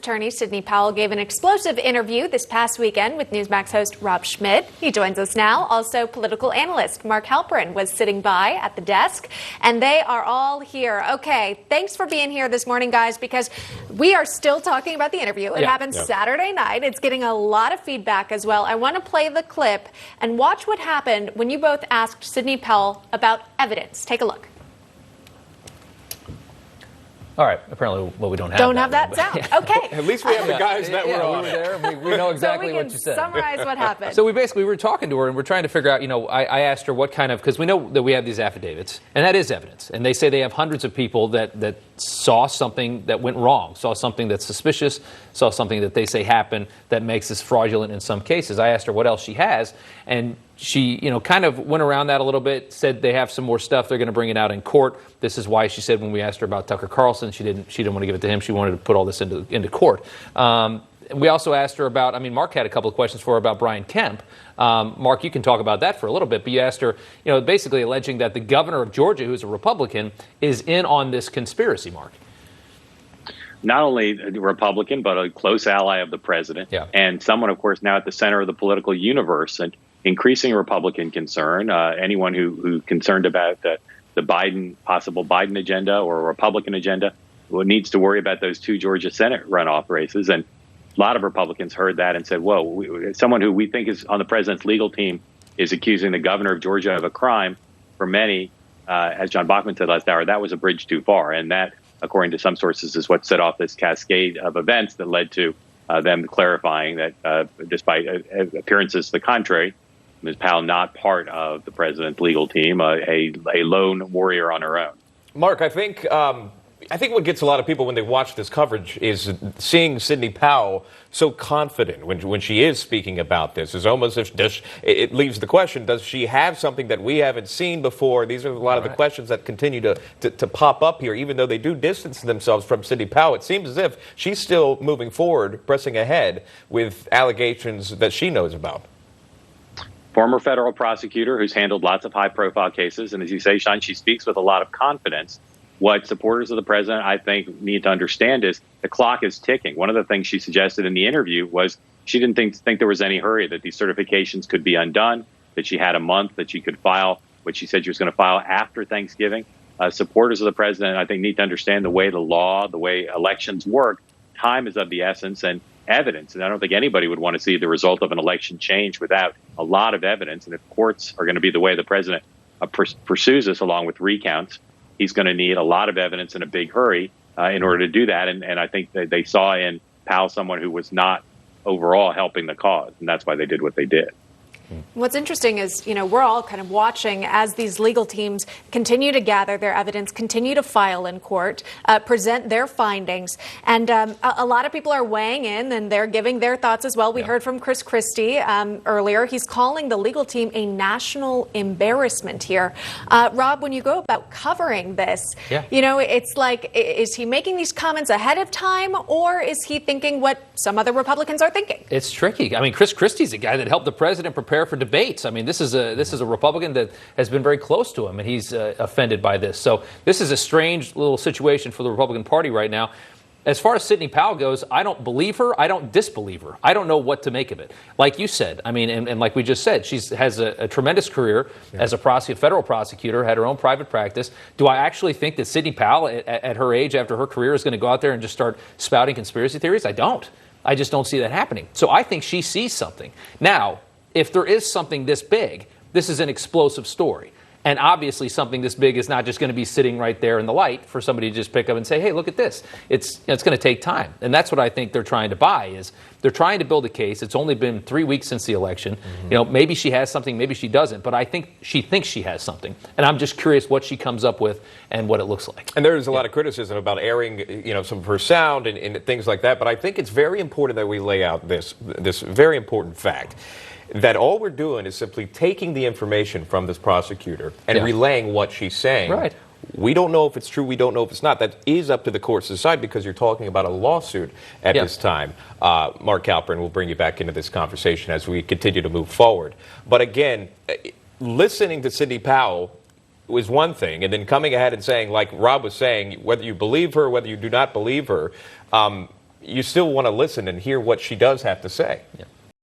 Attorney Sidney Powell gave an explosive interview this past weekend with Newsmax host Rob Schmidt. He joins us now. Also, political analyst Mark Halperin was sitting by at the desk, and they are all here. Okay, thanks for being here this morning, guys, because we are still talking about the interview. It happened Saturday night. It's getting a lot of feedback as well. I want to play the clip and watch what happened when you both asked Sidney Powell about evidence. Take a look. All right. Apparently, well, we don't have that sound. Okay. At least we have the guys that were on. We were there. We know exactly what you said. So we can summarize what happened. So we were talking to her, and we're trying to figure out, I asked her what kind of, because we know that we have these affidavits, and that is evidence. And they say they have hundreds of people that saw something that went wrong, saw something that's suspicious, saw something that they say happened that makes this fraudulent in some cases. I asked her what else she has, and she, kind of went around that a little bit, said they have some more stuff. They're going to bring it out in court. This is why she said when we asked her about Tucker Carlson, she didn't want to give it to him. She wanted to put all this into court. We also asked her about, Mark had a couple of questions for her about Brian Kemp. Mark, you can talk about that for a little bit, but you asked her, basically alleging that the governor of Georgia, who's a Republican, is in on this conspiracy, Mark. Not only a Republican, but a close ally of the president, and someone, of course, now at the center of the political universe, and increasing Republican concern. Anyone who concerned about the possible Biden agenda or Republican agenda needs to worry about those two Georgia Senate runoff races. And a lot of Republicans heard that and said, whoa, someone who we think is on the president's legal team is accusing the governor of Georgia of a crime. For many, as John Bachman said last hour, that was a bridge too far. And that, according to some sources, is what set off this cascade of events that led to them clarifying that despite appearances to the contrary, Ms. Powell not part of the president's legal team, a lone warrior on her own. Mark, I think what gets a lot of people when they watch this coverage is seeing Sidney Powell so confident when she is speaking about this. It's almost as if it leaves the question, does she have something that we haven't seen before? These are a lot of the questions that continue to pop up here. Even though they do distance themselves from Sidney Powell, it seems as if she's still moving forward, pressing ahead with allegations that she knows about. Former federal prosecutor who's handled lots of high-profile cases. And as you say, Sean, she speaks with a lot of confidence. What supporters of the president, I think, need to understand is the clock is ticking. One of the things she suggested in the interview was she didn't think there was any hurry, that these certifications could be undone, that she had a month, that she could file what she said she was going to file after Thanksgiving. Supporters of the president, I think, need to understand the way the law, the way elections work. Time is of the essence, and evidence. And I don't think anybody would want to see the result of an election change without a lot of evidence. And if courts are going to be the way the president pursues this, along with recounts, he's going to need a lot of evidence in a big hurry in order to do that. And I think that they saw in Powell someone who was not overall helping the cause. And that's why they did what they did. What's interesting is, we're all kind of watching as these legal teams continue to gather their evidence, continue to file in court, present their findings. And a lot of people are weighing in and they're giving their thoughts as well. We heard from Chris Christie earlier. He's calling the legal team a national embarrassment here. Rob, when you go about covering this, it's like, is he making these comments ahead of time, or is he thinking what some other Republicans are thinking? It's tricky. Chris Christie's a guy that helped the president prepare for debates. This is a Republican that has been very close to him, and he's offended by this. So this is a strange little situation for the Republican Party right now. As far as Sidney Powell goes, I don't believe her. I don't disbelieve her. I don't know what to make of it. Like you said, and like we just said, she has a tremendous career as a federal prosecutor, had her own private practice. Do I actually think that Sidney Powell, at her age, after her career, is going to go out there and just start spouting conspiracy theories? I don't. I just don't see that happening. So I think she sees something. Now, if there is something this big, this is an explosive story. And obviously something this big is not just going to be sitting right there in the light for somebody to just pick up and say, hey, look at this. It's going to take time. And that's what I think they're trying to buy, is they're trying to build a case. It's only been 3 weeks since the election. Maybe she has something, maybe she doesn't. But I think she thinks she has something. And I'm just curious what she comes up with and what it looks like. And there's a lot of criticism about airing, some of her sound and things like that. But I think it's very important that we lay out this very important fact, that all we're doing is simply taking the information from this prosecutor and relaying what she's saying. Right. We don't know if it's true. We don't know if it's not. That is up to the courts to decide, because you're talking about a lawsuit at this time. Mark Halperin will bring you back into this conversation as we continue to move forward. But again, listening to Sidney Powell was one thing, and then coming ahead and saying, like Rob was saying, whether you believe her, whether you do not believe her, you still want to listen and hear what she does have to say. Yeah.